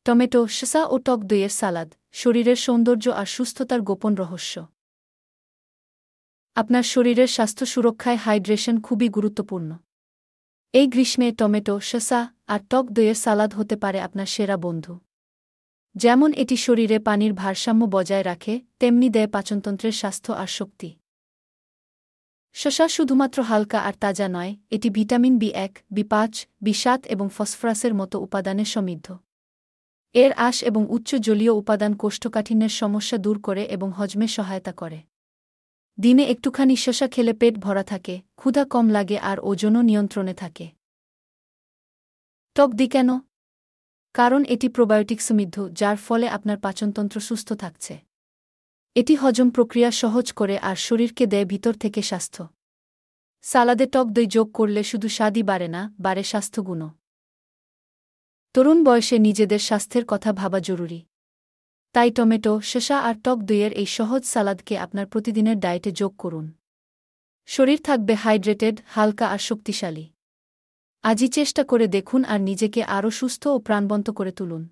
Tomato, শসা ও টক দইয়ের সালাদ, শরীরের সৌন্দর্য আর সুস্থতার গোপন রহস্য। আপনার শরীরের স্বাস্থ্য সুরক্ষায় হাইড্রেশন খুবই গুরুত্বপূর্ণ। এই গ্রীষ্মে টমেটো, শসা আর টক দইয়ের সালাদ হতে পারে আপনার সেরা বন্ধু। যেমন এটি শরীরে পানির ভারসাম্য বজায় রাখে, তেমনি দেয় পাচনতন্ত্রের স্বাস্থ্য আর শক্তি। শসা শুধুমাত্র হালকা আর তাজা নয়, এটি ভিটামিন বি1, বি5, বি7 এবং ফসফরাসের মতো উপাদানে সমৃদ্ধ। এর আঁশ এবং উচ্চ জলীয় উপাদান কোষ্ঠকাঠিন্যের সমস্যা দূর করে এবং হজমে সহায়তা করে। দিনে একটুখানি শসা খেলে পেট ভরা থাকে, ক্ষুধা কম লাগে আর ওজনও নিয়ন্ত্রণে থাকে। টক দই কেন? কারণ এটি প্রোবায়োটিক সমৃদ্ধ, যার ফলে আপনার পাচনতন্ত্র সুস্থ থাকছে। এটি হজম প্রক্রিয়া সহজ করে আর শরীরকে দেয় ভিতর থেকে স্বাস্থ্য। সালাদে টক দই যোগ করলে শুধু স্বাদই বাড়ে না, বাড়ে স্বাস্থ্যগুণও। তরুণ বয়সে নিজেদের স্বাস্থ্যের কথা ভাবা জরুরি। তাই টমেটো, শসা আর টক দইয়ের এই সহজ সালাদকে আপনার প্রতিদিনের ডায়েটে যোগ করুন। শরীর থাকবে হাইড্রেটেড, হালকা আর শক্তিশালী। আজই চেষ্টা করে দেখুন আর নিজেকে আরও সুস্থ ও প্রাণবন্ত করে তুলুন।